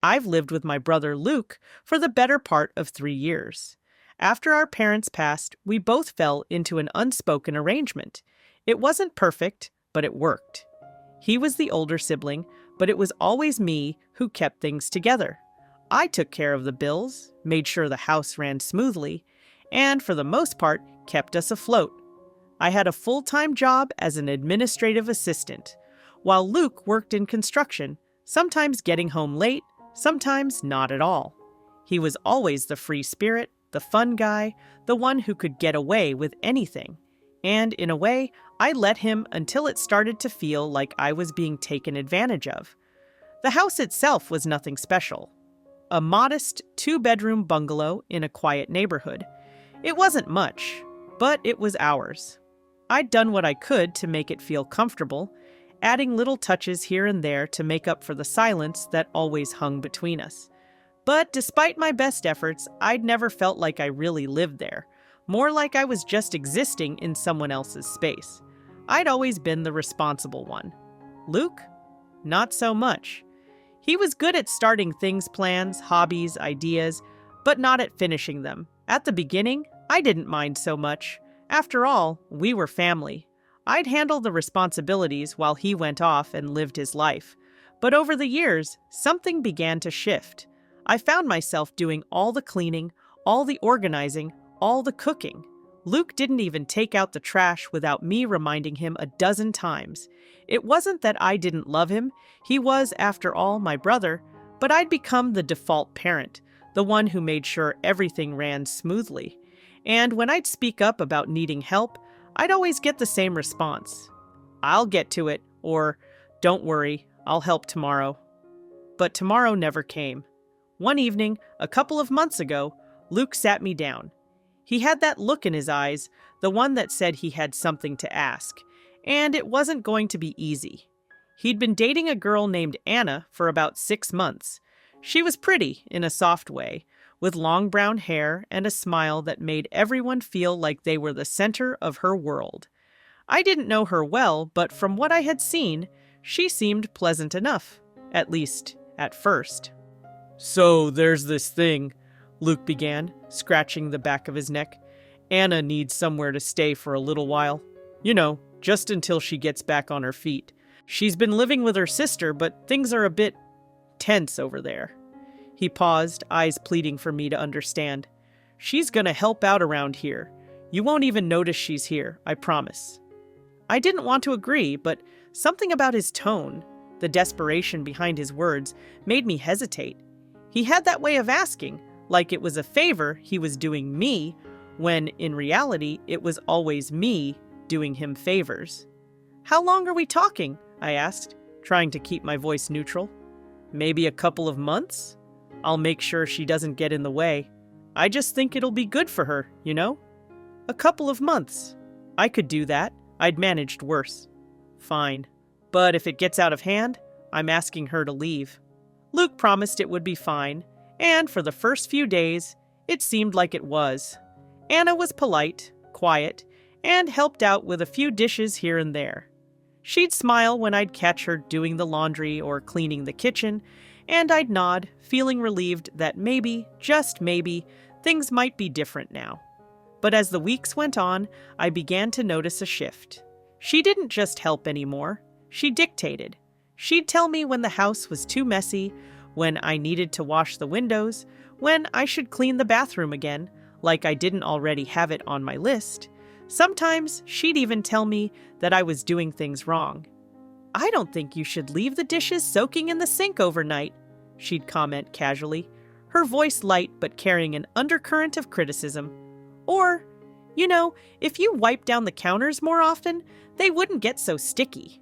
I've lived with my brother Luke for the better part of 3 years. After our parents passed, we both fell into an unspoken arrangement. It wasn't perfect, but it worked. He was the older sibling, but it was always me who kept things together. I took care of the bills, made sure the house ran smoothly, and for the most part, kept us afloat. I had a full-time job as an administrative assistant, while Luke worked in construction, sometimes getting home late, sometimes not at all. He was always the free spirit, the fun guy, the one who could get away with anything. And in a way, I let him until it started to feel like I was being taken advantage of. The house itself was nothing special. A modest two-bedroom bungalow in a quiet neighborhood. It wasn't much, but it was ours. I'd done what I could to make it feel comfortable, adding little touches here and there to make up for the silence that always hung between us. But despite my best efforts, I'd never felt like I really lived there, more like I was just existing in someone else's space. I'd always been the responsible one. Luke? Not so much. He was good at starting things, plans, hobbies, ideas, but not at finishing them. At the beginning, I didn't mind so much. After all, we were family. I'd handle the responsibilities while he went off and lived his life. But over the years, something began to shift. I found myself doing all the cleaning, all the organizing, all the cooking. Luke didn't even take out the trash without me reminding him a dozen times. It wasn't that I didn't love him. He was, after all, my brother, but I'd become the default parent, the one who made sure everything ran smoothly. And when I'd speak up about needing help, I'd always get the same response. "I'll get to it," or "Don't worry, I'll help tomorrow." But tomorrow never came. One evening, a couple of months ago, Luke sat me down. He had that look in his eyes, the one that said he had something to ask, and it wasn't going to be easy. He'd been dating a girl named Anna for about 6 months. She was pretty, in a soft way, with long brown hair and a smile that made everyone feel like they were the center of her world. I didn't know her well, but from what I had seen, she seemed pleasant enough, at least at first. "So there's this thing," Luke began, scratching the back of his neck. "Anna needs somewhere to stay for a little while. You know, just until she gets back on her feet. She's been living with her sister, but things are a bit tense over there." He paused, eyes pleading for me to understand. "She's gonna help out around here. You won't even notice she's here, I promise." I didn't want to agree, but something about his tone, the desperation behind his words, made me hesitate. He had that way of asking, like it was a favor he was doing me, when in reality it was always me doing him favors. "How long are we talking?" I asked, trying to keep my voice neutral. "Maybe a couple of months? I'll make sure she doesn't get in the way. I just think it'll be good for her, you know?" "A couple of months. I could do that. I'd managed worse." "Fine. But if it gets out of hand, I'm asking her to leave." Luke promised it would be fine, and for the first few days, it seemed like it was. Anna was polite, quiet, and helped out with a few dishes here and there. She'd smile when I'd catch her doing the laundry or cleaning the kitchen, and I'd nod, feeling relieved that maybe, just maybe, things might be different now. But as the weeks went on, I began to notice a shift. She didn't just help anymore, she dictated. She'd tell me when the house was too messy, when I needed to wash the windows, when I should clean the bathroom again, like I didn't already have it on my list. Sometimes she'd even tell me that I was doing things wrong. "I don't think you should leave the dishes soaking in the sink overnight," she'd comment casually, her voice light but carrying an undercurrent of criticism. Or, "You know, if you wipe down the counters more often, they wouldn't get so sticky."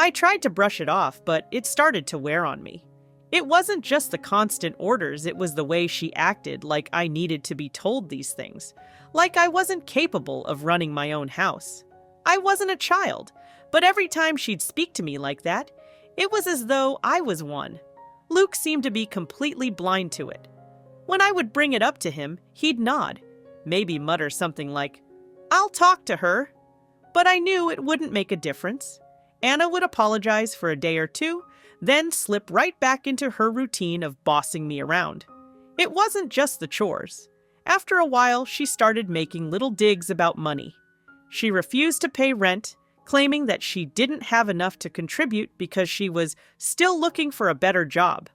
I tried to brush it off, but it started to wear on me. It wasn't just the constant orders, it was the way she acted like I needed to be told these things, like I wasn't capable of running my own house. I wasn't a child, but every time she'd speak to me like that, it was as though I was one. Luke seemed to be completely blind to it. When I would bring it up to him, he'd nod, maybe mutter something like, "I'll talk to her." But I knew it wouldn't make a difference. Anna would apologize for a day or two, then slip right back into her routine of bossing me around. It wasn't just the chores. After a while, she started making little digs about money. She refused to pay rent, claiming that she didn't have enough to contribute because she was still looking for a better job.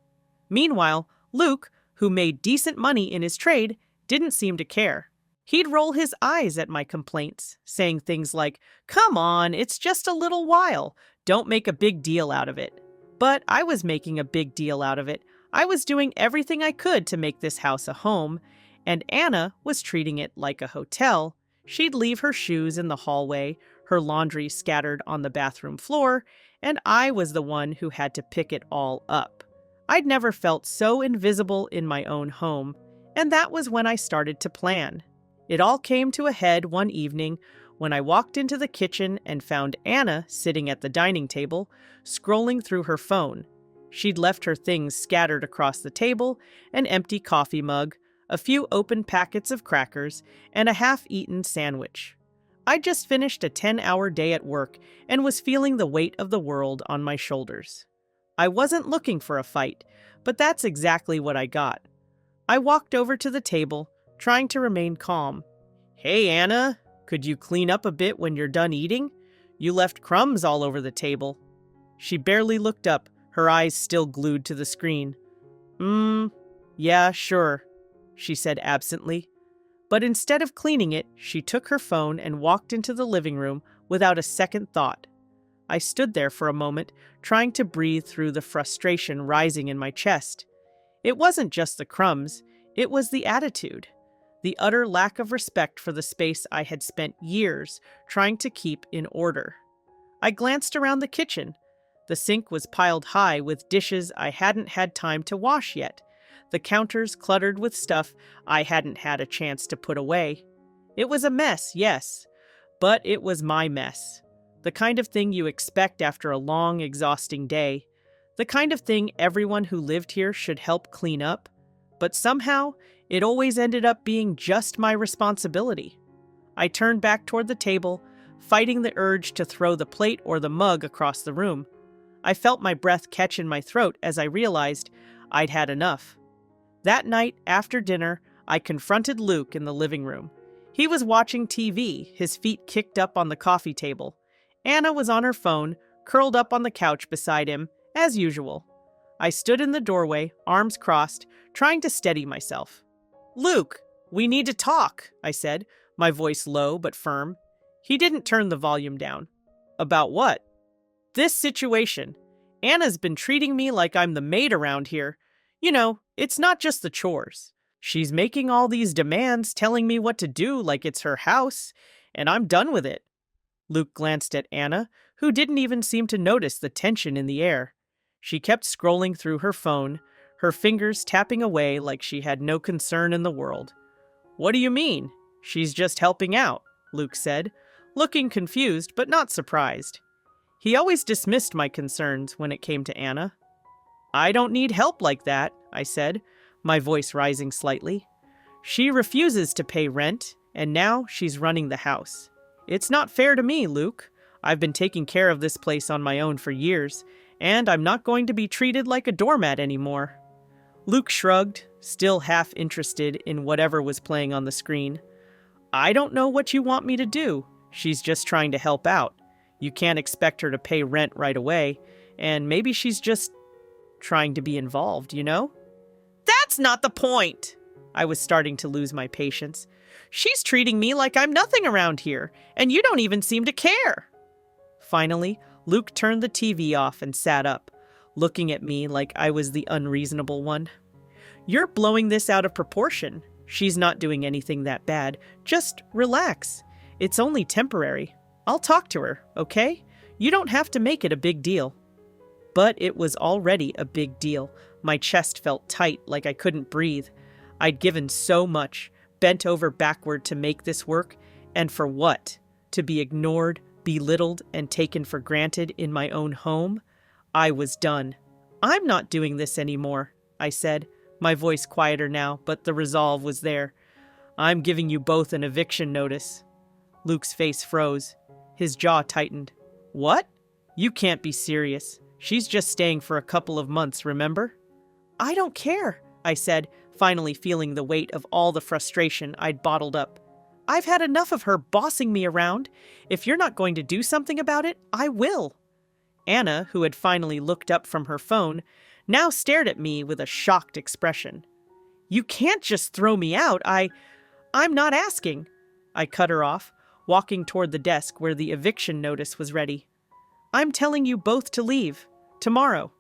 Meanwhile, Luke, who made decent money in his trade, didn't seem to care. He'd roll his eyes at my complaints, saying things like, "Come on, it's just a little while. Don't make a big deal out of it." But I was making a big deal out of it. I was doing everything I could to make this house a home, and Anna was treating it like a hotel. She'd leave her shoes in the hallway, her laundry scattered on the bathroom floor, and I was the one who had to pick it all up. I'd never felt so invisible in my own home, and that was when I started to plan. It all came to a head one evening when I walked into the kitchen and found Anna sitting at the dining table, scrolling through her phone. She'd left her things scattered across the table, an empty coffee mug, a few open packets of crackers, and a half-eaten sandwich. I'd just finished a 10-hour day at work and was feeling the weight of the world on my shoulders. I wasn't looking for a fight, but that's exactly what I got. I walked over to the table, trying to remain calm. "Hey, Anna, could you clean up a bit when you're done eating? You left crumbs all over the table." She barely looked up, her eyes still glued to the screen. Yeah, sure," she said absently. But instead of cleaning it, she took her phone and walked into the living room without a second thought. I stood there for a moment, trying to breathe through the frustration rising in my chest. It wasn't just the crumbs, it was the attitude. The utter lack of respect for the space I had spent years trying to keep in order. I glanced around the kitchen. The sink was piled high with dishes I hadn't had time to wash yet, the counters cluttered with stuff I hadn't had a chance to put away. It was a mess, yes, but it was my mess. The kind of thing you expect after a long, exhausting day. The kind of thing everyone who lived here should help clean up. But somehow, it always ended up being just my responsibility. I turned back toward the table, fighting the urge to throw the plate or the mug across the room. I felt my breath catch in my throat as I realized I'd had enough. That night, after dinner, I confronted Luke in the living room. He was watching TV, his feet kicked up on the coffee table. Anna was on her phone, curled up on the couch beside him, as usual. I stood in the doorway, arms crossed, trying to steady myself. "Luke, we need to talk," I said, my voice low but firm. He didn't turn the volume down. "About what?" "This situation. Anna's been treating me like I'm the maid around here. You know, it's not just the chores. She's making all these demands, telling me what to do like it's her house, and I'm done with it." Luke glanced at Anna, who didn't even seem to notice the tension in the air. She kept scrolling through her phone, her fingers tapping away like she had no concern in the world. "What do you mean? She's just helping out," Luke said, looking confused but not surprised. He always dismissed my concerns when it came to Anna. "I don't need help like that," I said, my voice rising slightly. "She refuses to pay rent, and now she's running the house. It's not fair to me, Luke. I've been taking care of this place on my own for years, and I'm not going to be treated like a doormat anymore." Luke shrugged, still half interested in whatever was playing on the screen. "I don't know what you want me to do. She's just trying to help out. You can't expect her to pay rent right away, and maybe she's just trying to be involved, you know?" "That's not the point!" I was starting to lose my patience. "She's treating me like I'm nothing around here, and you don't even seem to care." Finally, Luke turned the TV off and sat up, looking at me like I was the unreasonable one. "You're blowing this out of proportion. She's not doing anything that bad. Just relax. It's only temporary. I'll talk to her, okay? You don't have to make it a big deal." But it was already a big deal. My chest felt tight, like I couldn't breathe. I'd given so much, bent over backward to make this work, and for what? To be ignored, belittled, and taken for granted in my own home? I was done. "I'm not doing this anymore," I said, my voice quieter now, but the resolve was there. "I'm giving you both an eviction notice." Luke's face froze. His jaw tightened. "What? You can't be serious. She's just staying for a couple of months, remember? I don't care, I said, finally feeling the weight of all the frustration I'd bottled up. I've had enough of her bossing me around. If you're not going to do something about it, I will. Anna, who had finally looked up from her phone, now stared at me with a shocked expression. You can't just throw me out. I'm not asking. I cut her off, walking toward the desk where the eviction notice was ready. I'm telling you both to leave. Tomorrow.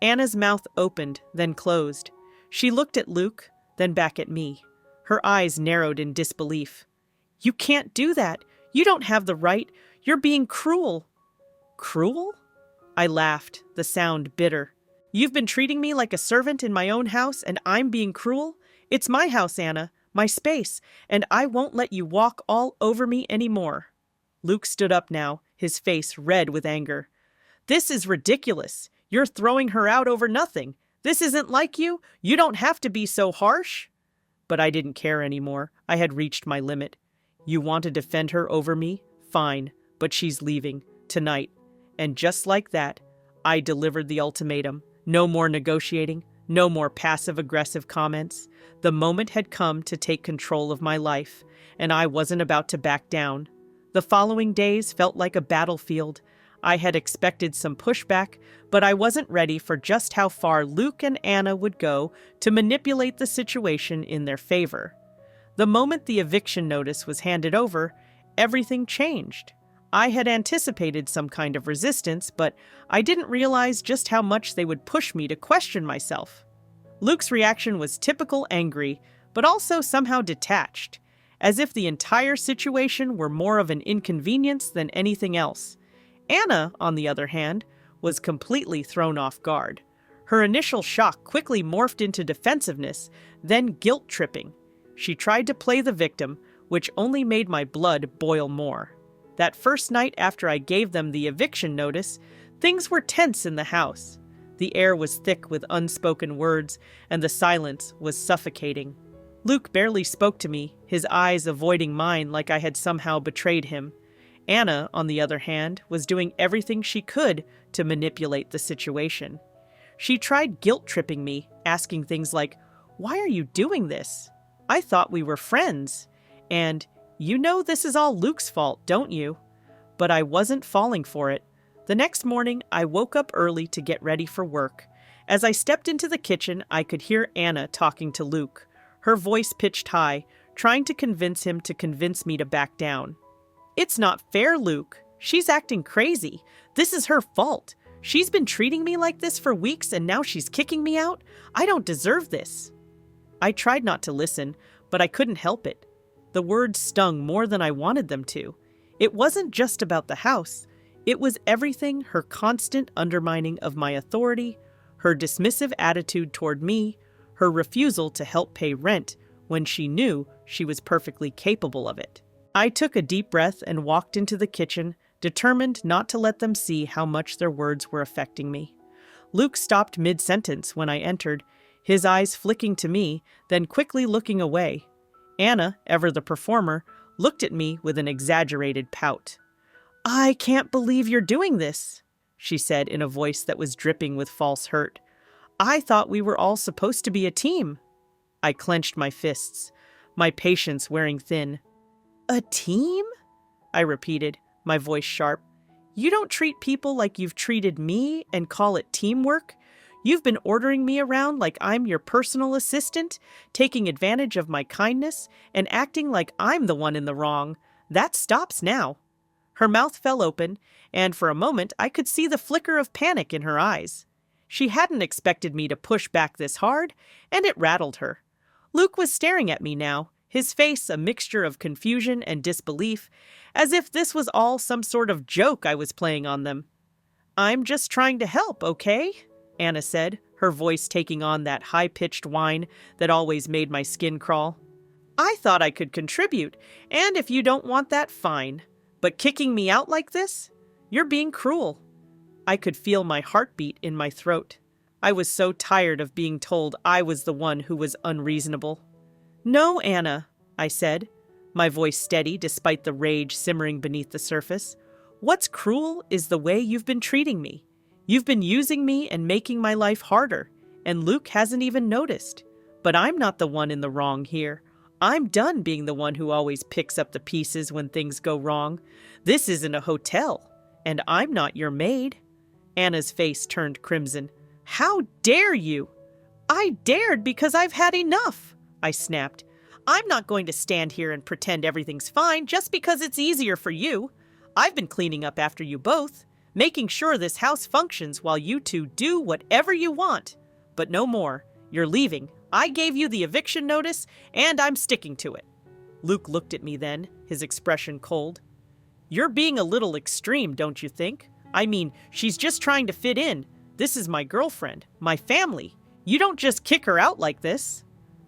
Anna's mouth opened, then closed. She looked at Luke, then back at me. Her eyes narrowed in disbelief. You can't do that. You don't have the right. You're being cruel. Cruel? I laughed, the sound bitter. You've been treating me like a servant in my own house, and I'm being cruel? It's my house, Anna, my space, and I won't let you walk all over me anymore. Luke stood up now, his face red with anger. This is ridiculous. You're throwing her out over nothing. This isn't like you. You don't have to be so harsh. But I didn't care anymore. I had reached my limit. You want to defend her over me? Fine, but she's leaving, tonight. And just like that, I delivered the ultimatum. No more negotiating, no more passive-aggressive comments. The moment had come to take control of my life, and I wasn't about to back down. The following days felt like a battlefield. I had expected some pushback, but I wasn't ready for just how far Luke and Anna would go to manipulate the situation in their favor. The moment the eviction notice was handed over, everything changed. I had anticipated some kind of resistance, but I didn't realize just how much they would push me to question myself. Luke's reaction was typical angry, but also somehow detached, as if the entire situation were more of an inconvenience than anything else. Anna, on the other hand, was completely thrown off guard. Her initial shock quickly morphed into defensiveness, then guilt-tripping. She tried to play the victim, which only made my blood boil more. That first night after I gave them the eviction notice, things were tense in the house. The air was thick with unspoken words, and the silence was suffocating. Luke barely spoke to me, his eyes avoiding mine like I had somehow betrayed him. Anna, on the other hand, was doing everything she could to manipulate the situation. She tried guilt-tripping me, asking things like, "Why are you doing this? I thought we were friends." And, "You know this is all Luke's fault, don't you?" But I wasn't falling for it. The next morning, I woke up early to get ready for work. As I stepped into the kitchen, I could hear Anna talking to Luke, her voice pitched high, trying to convince him to convince me to back down. "It's not fair, Luke. She's acting crazy. This is her fault. She's been treating me like this for weeks and now she's kicking me out. I don't deserve this." I tried not to listen, but I couldn't help it. The words stung more than I wanted them to. It wasn't just about the house. It was everything, her constant undermining of my authority, her dismissive attitude toward me, her refusal to help pay rent when she knew she was perfectly capable of it. I took a deep breath and walked into the kitchen, determined not to let them see how much their words were affecting me. Luke stopped mid-sentence when I entered, his eyes flicking to me, then quickly looking away. Anna, ever the performer, looked at me with an exaggerated pout. "I can't believe you're doing this," she said in a voice that was dripping with false hurt. "I thought we were all supposed to be a team." I clenched my fists, my patience wearing thin. "A team?" I repeated, my voice sharp. "You don't treat people like you've treated me and call it teamwork? You've been ordering me around like I'm your personal assistant, taking advantage of my kindness, and acting like I'm the one in the wrong. That stops now." Her mouth fell open, and for a moment I could see the flicker of panic in her eyes. She hadn't expected me to push back this hard, and it rattled her. Luke was staring at me now, his face a mixture of confusion and disbelief, as if this was all some sort of joke I was playing on them. "I'm just trying to help, okay?" Anna said, her voice taking on that high-pitched whine that always made my skin crawl. "I thought I could contribute, and if you don't want that, fine. But kicking me out like this? You're being cruel." I could feel my heartbeat in my throat. I was so tired of being told I was the one who was unreasonable. "No, Anna," I said, my voice steady despite the rage simmering beneath the surface. "What's cruel is the way you've been treating me. You've been using me and making my life harder, and Luke hasn't even noticed. But I'm not the one in the wrong here. I'm done being the one who always picks up the pieces when things go wrong. This isn't a hotel, and I'm not your maid." Anna's face turned crimson. "How dare you?" "I dared because I've had enough," I snapped. "I'm not going to stand here and pretend everything's fine just because it's easier for you. I've been cleaning up after you both, making sure this house functions while you two do whatever you want. But no more. You're leaving. I gave you the eviction notice, and I'm sticking to it." Luke looked at me then, his expression cold. "You're being a little extreme, don't you think? I mean, she's just trying to fit in. This is my girlfriend, my family. You don't just kick her out like this."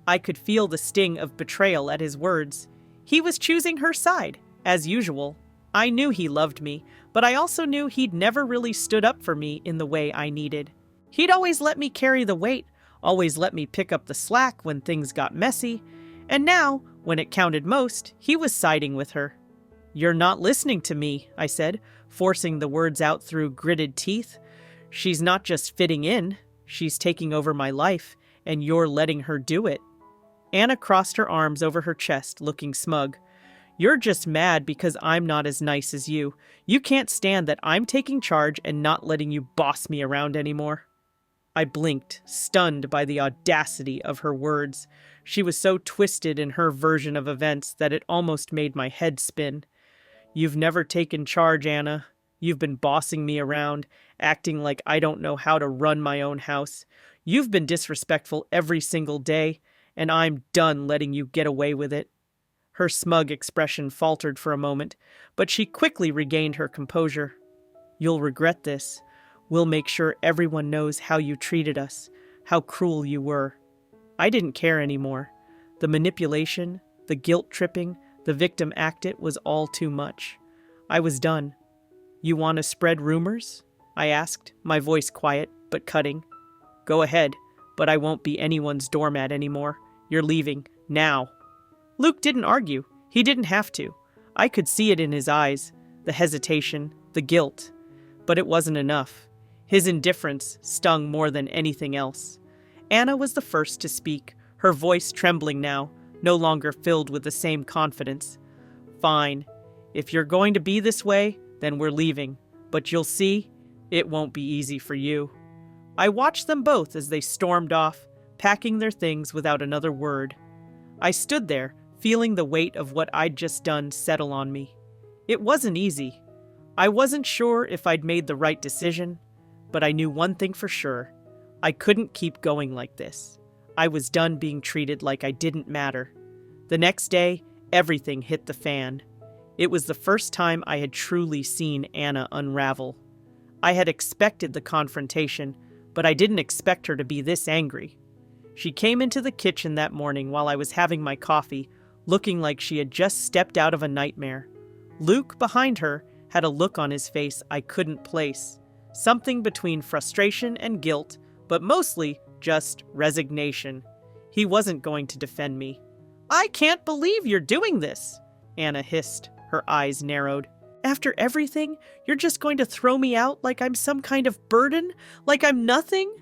I could feel the sting of betrayal at his words. He was choosing her side, as usual. I knew he loved me, but I also knew he'd never really stood up for me in the way I needed. He'd always let me carry the weight, always let me pick up the slack when things got messy, and now, when it counted most, he was siding with her. "You're not listening to me," I said, forcing the words out through gritted teeth. "She's not just fitting in, she's taking over my life, and you're letting her do it." Anna crossed her arms over her chest, looking smug. "You're just mad because I'm not as nice as you. You can't stand that I'm taking charge and not letting you boss me around anymore." I blinked, stunned by the audacity of her words. She was so twisted in her version of events that it almost made my head spin. "You've never taken charge, Anna. You've been bossing me around, acting like I don't know how to run my own house. You've been disrespectful every single day, and I'm done letting you get away with it." Her smug expression faltered for a moment, but she quickly regained her composure. "You'll regret this. We'll make sure everyone knows how you treated us, how cruel you were." I didn't care anymore. The manipulation, the guilt-tripping, the victim act it was all too much. I was done. "You want to spread rumors?" I asked, my voice quiet but cutting. "Go ahead, but I won't be anyone's doormat anymore. You're leaving, now." Luke didn't argue. He didn't have to. I could see it in his eyes, the hesitation, the guilt. But it wasn't enough. His indifference stung more than anything else. Anna was the first to speak, her voice trembling now, no longer filled with the same confidence. "Fine. If you're going to be this way, then we're leaving. But you'll see, it won't be easy for you." I watched them both as they stormed off, packing their things without another word. I stood there, feeling the weight of what I'd just done settle on me. It wasn't easy. I wasn't sure if I'd made the right decision, but I knew one thing for sure. I couldn't keep going like this. I was done being treated like I didn't matter. The next day, everything hit the fan. It was the first time I had truly seen Anna unravel. I had expected the confrontation, but I didn't expect her to be this angry. She came into the kitchen that morning while I was having my coffee, looking like she had just stepped out of a nightmare. Luke, behind her, had a look on his face I couldn't place. Something between frustration and guilt, but mostly just resignation. He wasn't going to defend me. "I can't believe you're doing this," Anna hissed, her eyes narrowed. "After everything, you're just going to throw me out like I'm some kind of burden? Like I'm nothing?"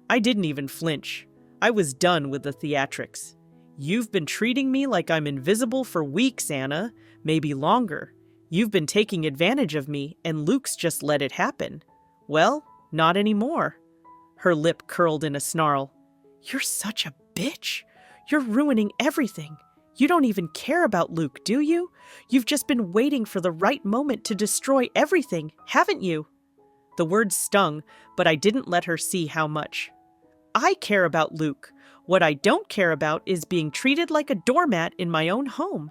I didn't even flinch. I was done with the theatrics. "You've been treating me like I'm invisible for weeks, Anna, maybe longer. You've been taking advantage of me, and Luke's just let it happen. Well, not anymore." Her lip curled in a snarl. "You're such a bitch. You're ruining everything. You don't even care about Luke, do you? You've just been waiting for the right moment to destroy everything, haven't you?" The words stung, but I didn't let her see how much. "I care about Luke. What I don't care about is being treated like a doormat in my own home."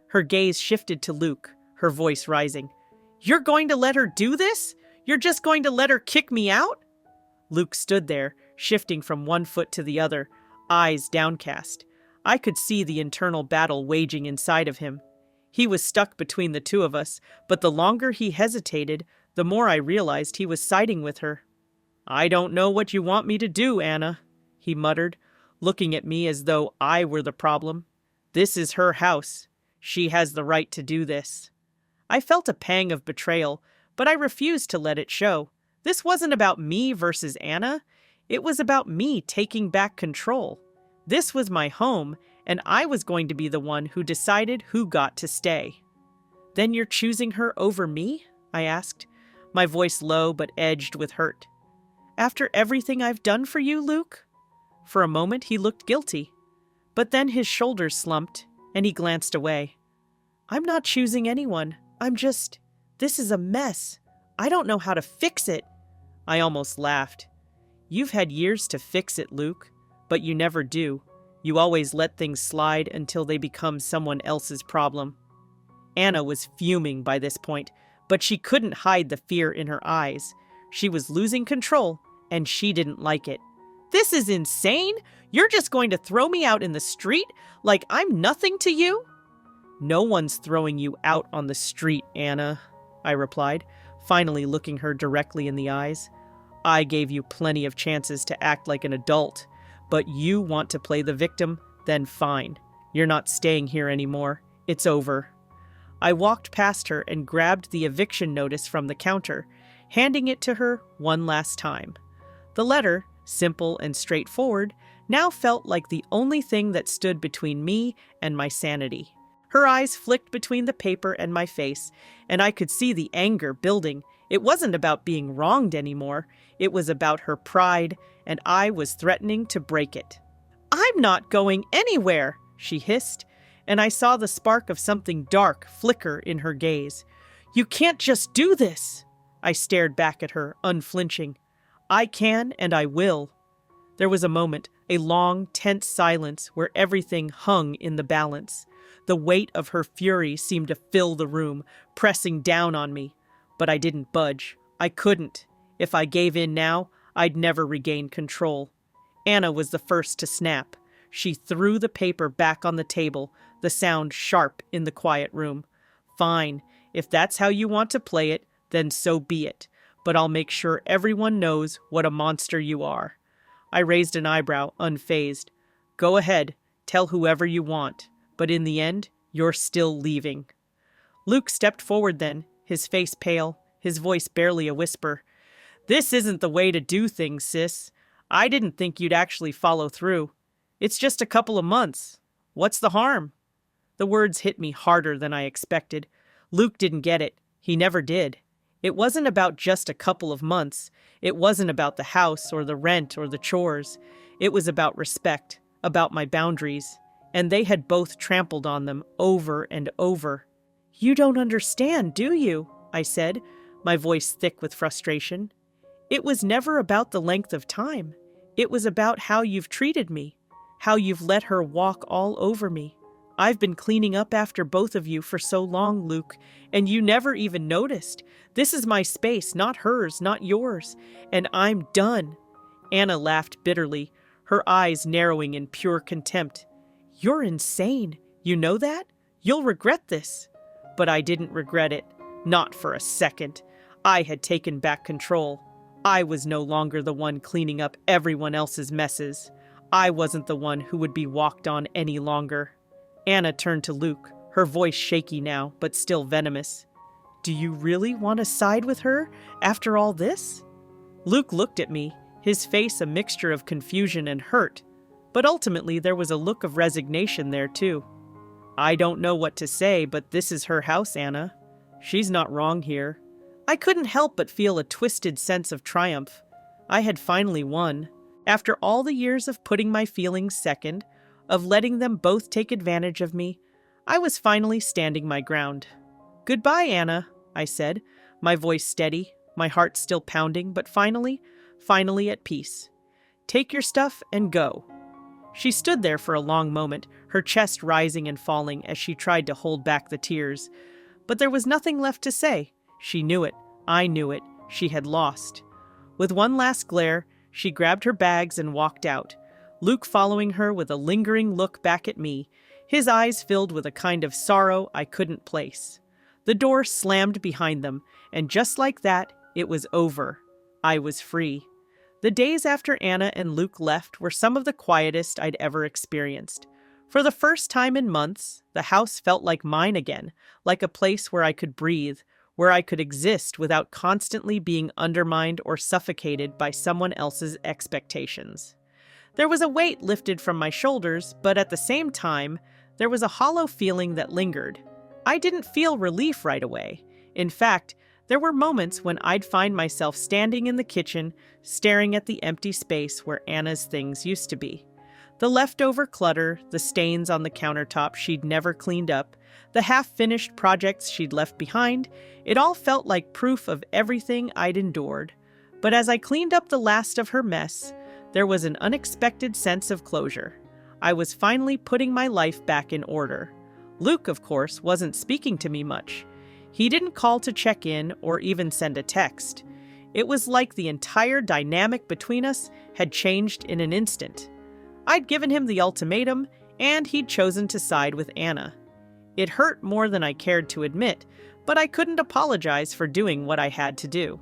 Her gaze shifted to Luke, her voice rising. "You're going to let her do this? You're just going to let her kick me out?" Luke stood there, shifting from one foot to the other, eyes downcast. I could see the internal battle waging inside of him. He was stuck between the two of us, but the longer he hesitated, the more I realized he was siding with her. "I don't know what you want me to do, Anna," he muttered, looking at me as though I were the problem. "This is her house. She has the right to do this." I felt a pang of betrayal, but I refused to let it show. This wasn't about me versus Anna. It was about me taking back control. This was my home, and I was going to be the one who decided who got to stay. Then you're choosing her over me? I asked, my voice low but edged with hurt. After everything I've done for you, Luke? For a moment, he looked guilty. But then his shoulders slumped, and he glanced away. I'm not choosing anyone. This is a mess. I don't know how to fix it. I almost laughed. You've had years to fix it, Luke, but you never do. You always let things slide until they become someone else's problem. Anna was fuming by this point, but she couldn't hide the fear in her eyes. She was losing control, and she didn't like it. This is insane! You're just going to throw me out in the street like I'm nothing to you? No one's throwing you out on the street, Anna, I replied, finally looking her directly in the eyes. I gave you plenty of chances to act like an adult, but you want to play the victim? Then fine. You're not staying here anymore. It's over. I walked past her and grabbed the eviction notice from the counter, handing it to her one last time. The letter, simple and straightforward, now felt like the only thing that stood between me and my sanity. Her eyes flicked between the paper and my face, and I could see the anger building. It wasn't about being wronged anymore. It was about her pride, and I was threatening to break it. I'm not going anywhere, she hissed, and I saw the spark of something dark flicker in her gaze. You can't just do this. I stared back at her, unflinching. I can and I will. There was a moment, a long, tense silence where everything hung in the balance. The weight of her fury seemed to fill the room, pressing down on me. But I didn't budge. I couldn't. If I gave in now, I'd never regain control. Anna was the first to snap. She threw the paper back on the table, the sound sharp in the quiet room. Fine. If that's how you want to play it, then so be it. But I'll make sure everyone knows what a monster you are. I raised an eyebrow, unfazed. Go ahead. Tell whoever you want. But in the end, you're still leaving. Luke stepped forward then, his face pale, his voice barely a whisper. This isn't the way to do things, sis. I didn't think you'd actually follow through. It's just a couple of months. What's the harm? The words hit me harder than I expected. Luke didn't get it. He never did. It wasn't about just a couple of months. It wasn't about the house or the rent or the chores. It was about respect, about my boundaries. And they had both trampled on them over and over. You don't understand, do you? I said, my voice thick with frustration. It was never about the length of time. It was about how you've treated me, how you've let her walk all over me. I've been cleaning up after both of you for so long, Luke, and you never even noticed. This is my space, not hers, not yours, and I'm done. Anna laughed bitterly, her eyes narrowing in pure contempt. You're insane. You know that? You'll regret this. But I didn't regret it. Not for a second. I had taken back control. I was no longer the one cleaning up everyone else's messes. I wasn't the one who would be walked on any longer. Anna turned to Luke, her voice shaky now, but still venomous. Do you really want to side with her after all this? Luke looked at me, his face a mixture of confusion and hurt. But ultimately, there was a look of resignation there, too. I don't know what to say, but this is her house, Anna. She's not wrong here. I couldn't help but feel a twisted sense of triumph. I had finally won. After all the years of putting my feelings second, of letting them both take advantage of me, I was finally standing my ground. Goodbye, Anna, I said, my voice steady, my heart still pounding, but finally at peace. Take your stuff and go. She stood there for a long moment, her chest rising and falling as she tried to hold back the tears. But there was nothing left to say. She knew it. I knew it. She had lost. With one last glare, she grabbed her bags and walked out, Luke following her with a lingering look back at me, his eyes filled with a kind of sorrow I couldn't place. The door slammed behind them, and just like that, it was over. I was free. The days after Anna and Luke left were some of the quietest I'd ever experienced. For the first time in months, the house felt like mine again, like a place where I could breathe, where I could exist without constantly being undermined or suffocated by someone else's expectations. There was a weight lifted from my shoulders, but at the same time, there was a hollow feeling that lingered. I didn't feel relief right away. In fact, there were moments when I'd find myself standing in the kitchen, staring at the empty space where Anna's things used to be. The leftover clutter, the stains on the countertop she'd never cleaned up, the half-finished projects she'd left behind, it all felt like proof of everything I'd endured. But as I cleaned up the last of her mess, there was an unexpected sense of closure. I was finally putting my life back in order. Luke, of course, wasn't speaking to me much. He didn't call to check in or even send a text. It was like the entire dynamic between us had changed in an instant. I'd given him the ultimatum, and he'd chosen to side with Anna. It hurt more than I cared to admit, but I couldn't apologize for doing what I had to do.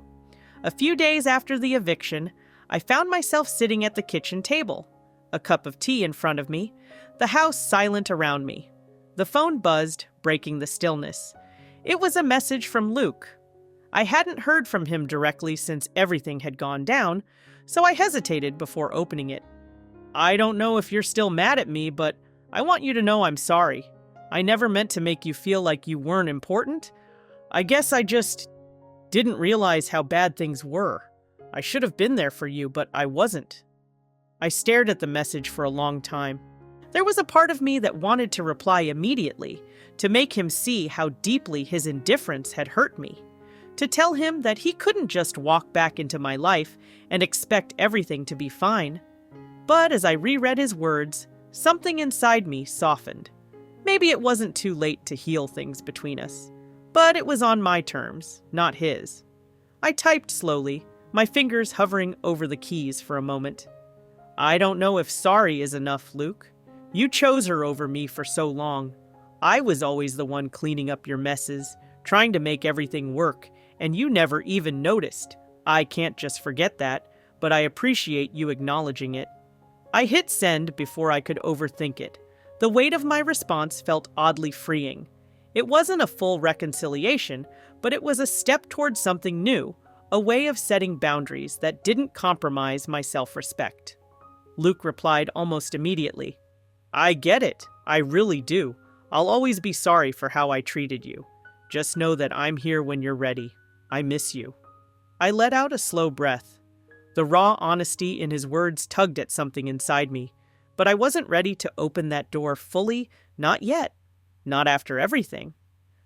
A few days after the eviction, I found myself sitting at the kitchen table, a cup of tea in front of me, the house silent around me. The phone buzzed, breaking the stillness. It was a message from Luke. I hadn't heard from him directly since everything had gone down, so I hesitated before opening it. "I don't know if you're still mad at me, but I want you to know I'm sorry. I never meant to make you feel like you weren't important. I guess I just didn't realize how bad things were. I should have been there for you, but I wasn't." I stared at the message for a long time. There was a part of me that wanted to reply immediately, to make him see how deeply his indifference had hurt me, to tell him that he couldn't just walk back into my life and expect everything to be fine. But as I reread his words, something inside me softened. Maybe it wasn't too late to heal things between us, but it was on my terms, not his. I typed slowly, my fingers hovering over the keys for a moment. "I don't know if sorry is enough, Luke. You chose her over me for so long. I was always the one cleaning up your messes, trying to make everything work, and you never even noticed. I can't just forget that, but I appreciate you acknowledging it." I hit send before I could overthink it. The weight of my response felt oddly freeing. It wasn't a full reconciliation, but it was a step towards something new, a way of setting boundaries that didn't compromise my self-respect. Luke replied almost immediately. "I get it. I really do. I'll always be sorry for how I treated you. Just know that I'm here when you're ready. I miss you." I let out a slow breath. The raw honesty in his words tugged at something inside me, but I wasn't ready to open that door fully, not yet. Not after everything.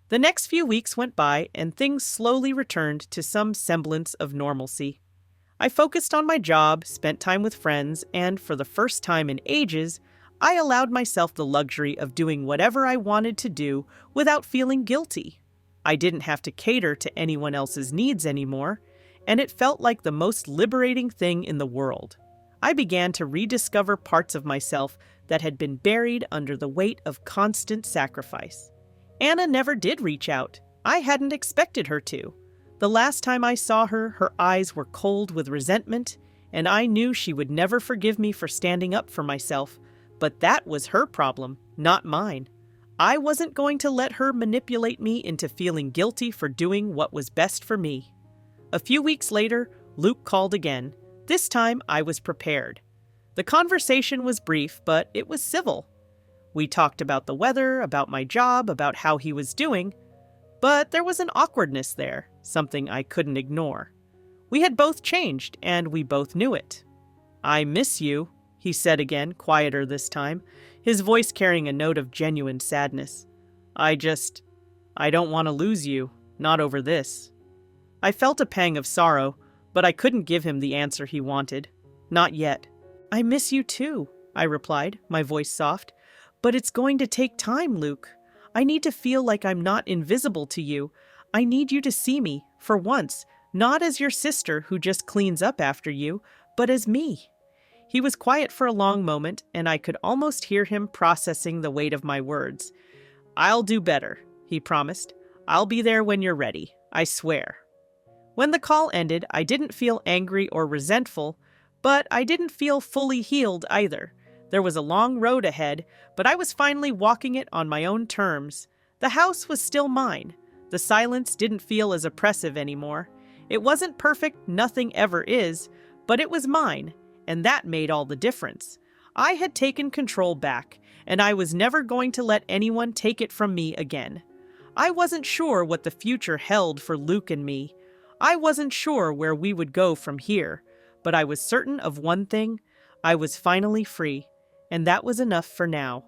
The next few weeks went by, and things slowly returned to some semblance of normalcy. I focused on my job, spent time with friends, and for the first time in ages, I allowed myself the luxury of doing whatever I wanted to do without feeling guilty. I didn't have to cater to anyone else's needs anymore, and it felt like the most liberating thing in the world. I began to rediscover parts of myself that had been buried under the weight of constant sacrifice. Anna never did reach out. I hadn't expected her to. The last time I saw her, her eyes were cold with resentment, and I knew she would never forgive me for standing up for myself. But that was her problem, not mine. I wasn't going to let her manipulate me into feeling guilty for doing what was best for me. A few weeks later, Luke called again. This time, I was prepared. The conversation was brief, but it was civil. We talked about the weather, about my job, about how he was doing. But there was an awkwardness there, something I couldn't ignore. We had both changed, and we both knew it. "I miss you," he said again, quieter this time, his voice carrying a note of genuine sadness. I don't want to lose you, not over this." I felt a pang of sorrow, but I couldn't give him the answer he wanted. Not yet. "I miss you too," I replied, my voice soft. "But it's going to take time, Luke. I need to feel like I'm not invisible to you. I need you to see me, for once, not as your sister who just cleans up after you, but as me." He was quiet for a long moment, and I could almost hear him processing the weight of my words. "I'll do better," he promised. "I'll be there when you're ready, I swear." When the call ended, I didn't feel angry or resentful, but I didn't feel fully healed either. There was a long road ahead, but I was finally walking it on my own terms. The house was still mine. The silence didn't feel as oppressive anymore. It wasn't perfect, nothing ever is, but it was mine, and that made all the difference. I had taken control back, and I was never going to let anyone take it from me again. I wasn't sure what the future held for Luke and me. I wasn't sure where we would go from here, but I was certain of one thing: I was finally free, and that was enough for now.